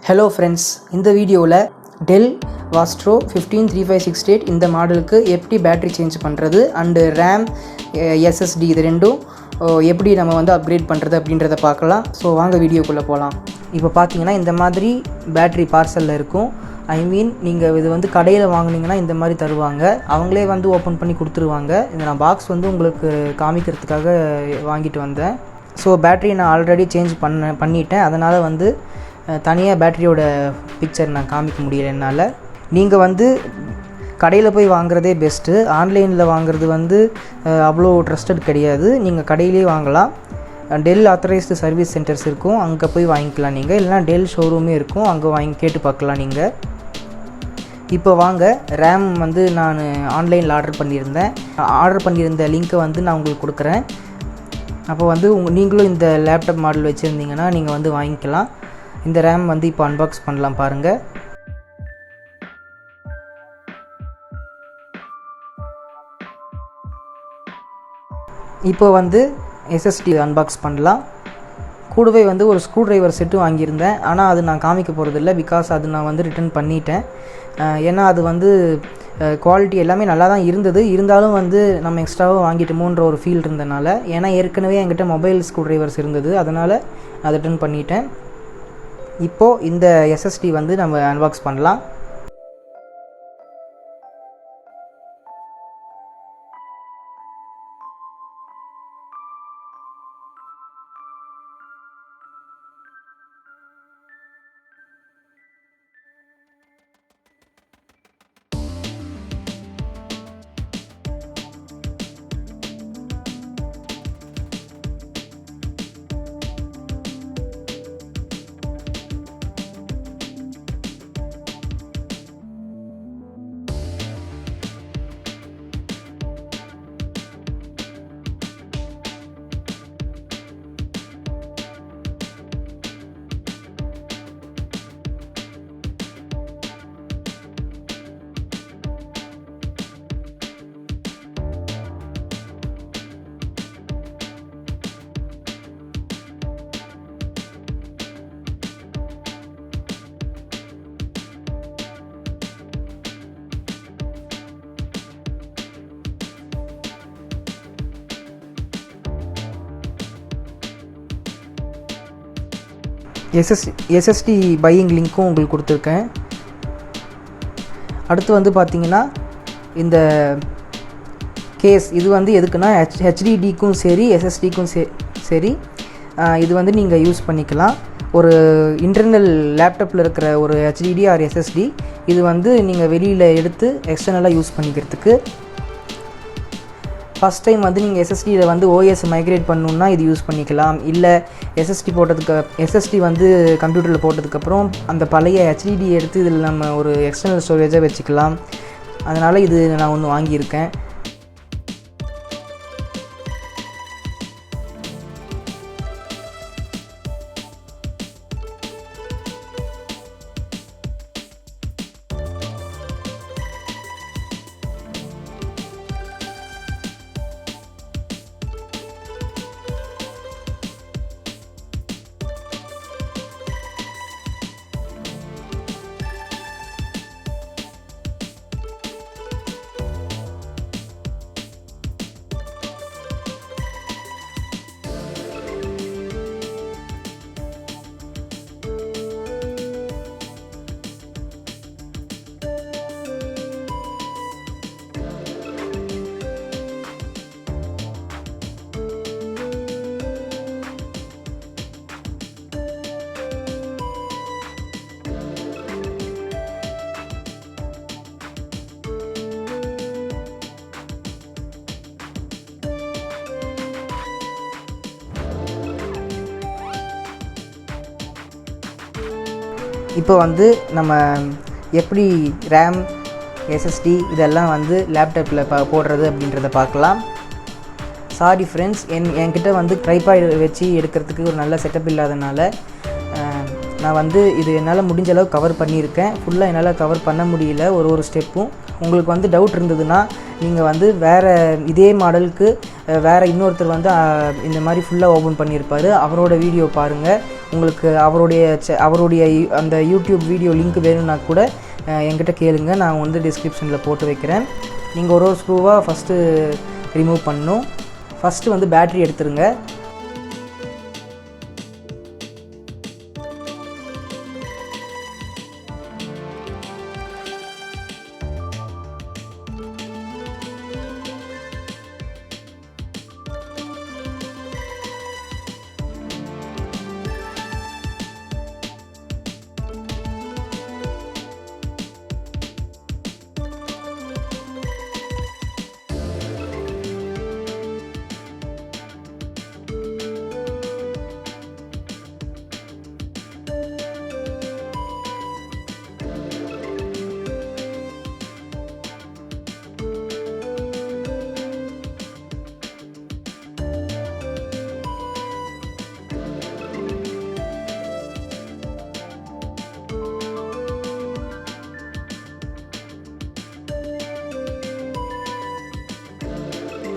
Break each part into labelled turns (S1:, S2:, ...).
S1: Hello friends, இந்த வீடியோவில் Dell Vostro 153568 இந்த மாடலுக்கு எப்படி பேட்டரி சேஞ்ச் பண்ணுறது அண்டு RAM SSD இது ரெண்டும் எப்படி நம்ம வந்து அப்கிரேட் பண்ணுறது அப்படின்றத பார்க்கலாம். ஸோ வாங்க வீடியோக்குள்ளே போகலாம். இப்போ பார்த்தீங்கன்னா இந்த மாதிரி பேட்டரி பார்சலில் இருக்கும். நீங்கள் இது வந்து கடையில் வாங்கினீங்கன்னா இந்த மாதிரி தருவாங்க, அவங்களே வந்து ஓப்பன் பண்ணி கொடுத்துருவாங்க. இந்த நான் பாக்ஸ் வந்து உங்களுக்கு காமிக்கிறதுக்காக வாங்கிட்டு வந்தேன். ஸோ பேட்டரி நான் ஆல்ரெடி சேஞ்ச் பண்ணிட்டேன், அதனால் வந்து தனியாக பேட்டரியோட பிக்சர் நான் காமிக்க முடியல என்னால். நீங்கள் வந்து கடையில் போய் வாங்குறதே பெஸ்ட்டு. ஆன்லைனில் வாங்குறது வந்து அவ்வளோ ட்ரஸ்டட் கிடையாது. நீங்கள் கடையிலே வாங்கலாம். டெல் ஆத்தரைஸ்டு சர்வீஸ் சென்டர்ஸ் இருக்கும், அங்கே போய் வாங்கிக்கலாம் நீங்கள். இல்லைனா டெல் ஷோரூமே இருக்கும், அங்கே கேட்டு பார்க்கலாம் நீங்கள். இப்போ வாங்க, ரேம் வந்து நான் ஆன்லைனில் ஆர்டர் பண்ணியிருந்த லிங்க்கை வந்து நான் உங்களுக்கு கொடுக்குறேன். அப்போ வந்து நீங்களும் இந்த லேப்டாப் மாடல் வச்சுருந்தீங்கன்னா நீங்கள் வந்து வாங்கிக்கலாம். இந்த ரேம் வந்து இப்போ அன்பாக்ஸ் பண்ணலாம் பாருங்கள். இப்போ வந்து SSD அன்பாக்ஸ் பண்ணலாம். கூடவே வந்து ஒரு ஸ்க்ரூ ட்ரைவர் செட்டு வாங்கியிருந்தேன், ஆனால் அது நான் காமிக்க போகிறதில்ல. பிகாஸ் அது நான் வந்து ரிட்டர்ன் பண்ணிட்டேன். ஏன்னா அது வந்து குவாலிட்டி எல்லாமே நல்லா தான் இருந்தது, இருந்தாலும் வந்து நம்ம எக்ஸ்ட்ராவாக வாங்கிட்டோமோன்ற ஒரு ஃபீல் இருந்தனால. ஏன்னா ஏற்கனவே என்கிட்ட மொபைல் ஸ்க்ரூ ட்ரைவர்ஸ் இருந்தது, அதனால் அதை ரிட்டர்ன் பண்ணிட்டேன். இப்போது இந்த SSD வந்து நம்ம அன்பாக்ஸ் பண்ணலாம். SSD பையிங் லிங்க்கும் உங்களுக்கு கொடுத்துருக்கேன். அடுத்து வந்து பார்த்திங்கன்னா இந்த கேஸ் இது வந்து எதுக்குன்னா HDDக்கும் சரி SSDக்கும் சரி இது வந்து நீங்கள் யூஸ் பண்ணிக்கலாம். ஒரு இன்டர்னல் லேப்டாப்பில் இருக்கிற ஒரு HDD ஆர் SSD இது வந்து நீங்கள் வெளியில் எடுத்து எக்ஸ்டர்னலாக யூஸ் பண்ணிக்கிறதுக்கு. ஃபஸ்ட் டைம் வந்து நீங்கள் SSDயில் வந்து OS மைக்ரேட் பண்ணணுன்னா இது யூஸ் பண்ணிக்கலாம். இல்லை SSD வந்து கம்ப்யூட்டரில் போட்டதுக்கப்புறம் அந்த பழைய HDD எடுத்து இதில் நம்ம ஒரு எக்ஸ்டர்னல் ஸ்டோரேஜாக வச்சுக்கலாம். அதனால் இது நான் ஒன்று வாங்கியிருக்கேன். இப்போ வந்து நம்ம எப்படி RAM SSD இதெல்லாம் வந்து லேப்டாப்பில் போடுறது அப்படின்றத பார்க்கலாம். சாரி ஃப்ரெண்ட்ஸ், என்கிட்ட வந்து ட்ரைபாட் வச்சு எடுக்கிறதுக்கு ஒரு நல்ல செட்டப் இல்லாதனால நான் வந்து இது என்னால் முடிஞ்ச அளவு கவர் பண்ணியிருக்கேன். ஃபுல்லாக என்னால் கவர் பண்ண முடியல ஒரு ஸ்டெப்பும். உங்களுக்கு வந்து டவுட் இருந்ததுன்னா நீங்கள் வந்து வேறு இதே மாடலுக்கு வேறு இன்னொருத்தர் வந்து இந்த மாதிரி ஃபுல்லாக ஓப்பன் பண்ணியிருப்பார், அவரோட வீடியோ பாருங்கள். உங்களுக்கு அவருடைய அந்த யூடியூப் வீடியோ லிங்க் வேணும்னா கூட என்கிட்ட கேளுங்க, நான் வந்து டிஸ்கிரிப்ஷனில் போட்டு வைக்கிறேன். நீங்கள் ஒரு ஸ்க்ரூவாக ஃபஸ்ட்டு ரிமூவ் பண்ணணும். ஃபஸ்ட்டு வந்து பேட்ரி எடுத்துருங்க.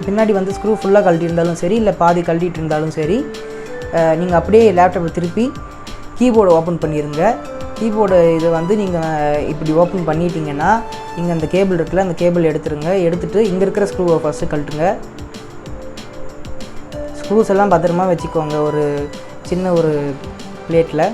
S1: பின்னாடி வந்து ஸ்க்ரூ ஃபுல்லாக கழட்டியிருந்தாலும் சரி, இல்லை பாதி கழட்டிட்டு இருந்தாலும் சரி, நீங்கள் அப்படியே லேப்டாப்பை திருப்பி கீபோர்டை ஓப்பன் பண்ணிடுங்க. கீபோர்டு இதை வந்து நீங்கள் இப்படி ஓப்பன் பண்ணிட்டீங்கன்னா, நீங்கள் அந்த கேபிள் இருக்குல்ல, அந்த கேபிள் எடுத்துருங்க. எடுத்துகிட்டு இங்கே இருக்கிற ஸ்க்ரூவை ஃபஸ்ட்டு கழட்டுங்க. ஸ்க்ரூஸ் எல்லாம் பத்திரமா வச்சுக்கோங்க ஒரு சின்ன ஒரு பிளேட்டில்.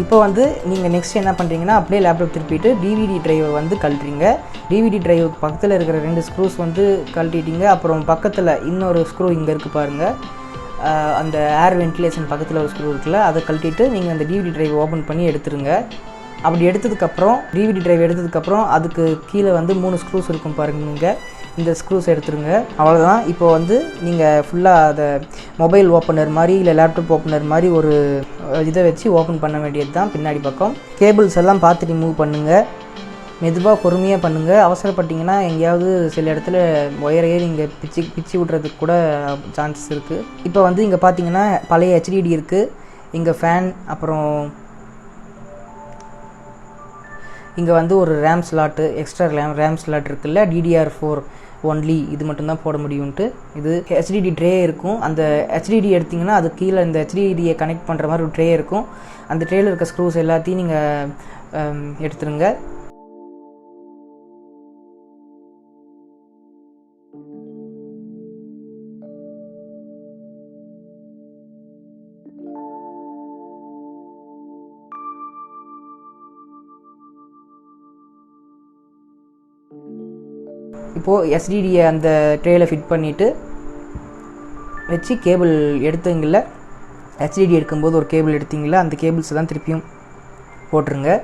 S1: இப்போ வந்து நீங்கள் நெக்ஸ்ட் என்ன பண்ணுறீங்கன்னா, அப்படியே லேப்டாப் திருப்பிட்டு டிவிடி டிரைவை வந்து கழட்டுறீங்க. டிவிடி டிரைவுக்கு பக்கத்தில் இருக்கிற 2 ஸ்க்ரூஸ் வந்து கழட்டிட்டீங்க. அப்புறம் பக்கத்தில் இன்னொரு ஸ்க்ரூ இங்கே இருக்குது பாருங்கள், அந்த ஏர் வென்டிலேஷன் பக்கத்தில் ஒரு ஸ்க்ரூ இருக்குல்ல, அதை கழட்டிட்டு நீங்கள் அந்த டிவிடி டிரைவை ஓப்பன் பண்ணி எடுத்துருங்க. அப்படி எடுத்ததுக்கப்புறம் டிவிடி டிரைவ் எடுத்ததுக்கப்புறம் அதுக்கு கீழே வந்து 3 ஸ்க்ரூஸ் இருக்கும் பாருங்க, இந்த ஸ்க்ரூஸ் எடுத்துருங்க. அவ்வளோதான். இப்போ வந்து நீங்கள் ஃபுல்லாக அதை மொபைல் ஓப்பனர் மாதிரி இல்லை லேப்டாப் ஓப்பனர் மாதிரி ஒரு இதை வச்சு ஓப்பன் பண்ண வேண்டியது தான் பின்னாடி பக்கம். கேபிள்ஸ் எல்லாம் பார்த்து ரிமூவ் பண்ணுங்கள். மெதுவாக பொறுமையாக பண்ணுங்கள். அவசரப்பட்டிங்கன்னா எங்கேயாவது சில இடத்துல ஒயரையே நீங்கள் பிச்சு விட்றதுக்கு கூட சான்சஸ் இருக்குது. இப்போ வந்து இங்கே பார்த்தீங்கன்னா பழைய HDD இருக்குது, இங்கே ஃபேன், அப்புறம் இங்கே வந்து ஒரு RAM slot, extra RAM slot இருக்குல்ல, DDR4 ஒன்லி, இது மட்டும்தான் போட முடியும்ட்டு. இது HDD ட்ரே இருக்கும். அந்த HDD எடுத்திங்கன்னா அது கீழே இந்த HDDயை கனெக்ட் பண்ணுற மாதிரி ஒரு ட்ரே இருக்கும். அந்த ட்ரேயில் இருக்க ஸ்க்ரூஸ் எல்லாத்தையும் நீங்கள் எடுத்துருங்க. இப்போது SSDயை அந்த ட்ரேயில் ஃபிட் பண்ணிவிட்டு வச்சு கேபிள் எடுத்தீங்கள, HDD எடுக்கும்போது ஒரு கேபிள் எடுத்தீங்களா, அந்த கேபிள்ஸ் தான் திருப்பியும் போட்டுருங்க.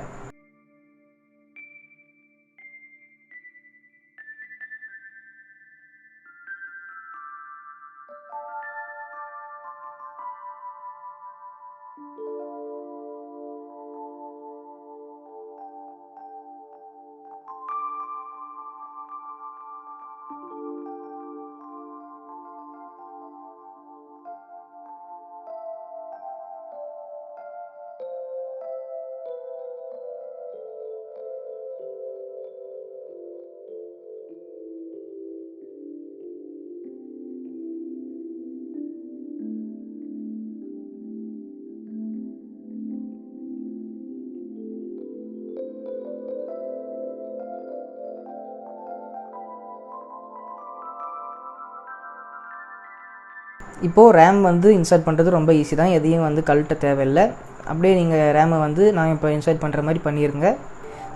S1: இப்போது ரேம் வந்து இன்சர்ட் பண்ணுறது ரொம்ப ஈஸி தான், எதையும் வந்து கழட்ட தேவையில்லை. அப்படியே நீங்கள் ரேமை வந்து நான் இப்போ இன்சர்ட் பண்ணுற மாதிரி பண்ணிடுங்க.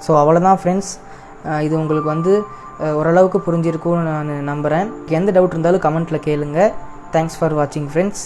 S1: ஸோ அவ்வளோதான் ஃப்ரெண்ட்ஸ். இது உங்களுக்கு வந்து ஓரளவுக்கு புரிஞ்சிருக்கும்னு நான் நம்புகிறேன். எந்த டவுட் இருந்தாலும் கமெண்ட்டில் கேளுங்க. தேங்க்ஸ் ஃபார் வாட்சிங் ஃப்ரெண்ட்ஸ்.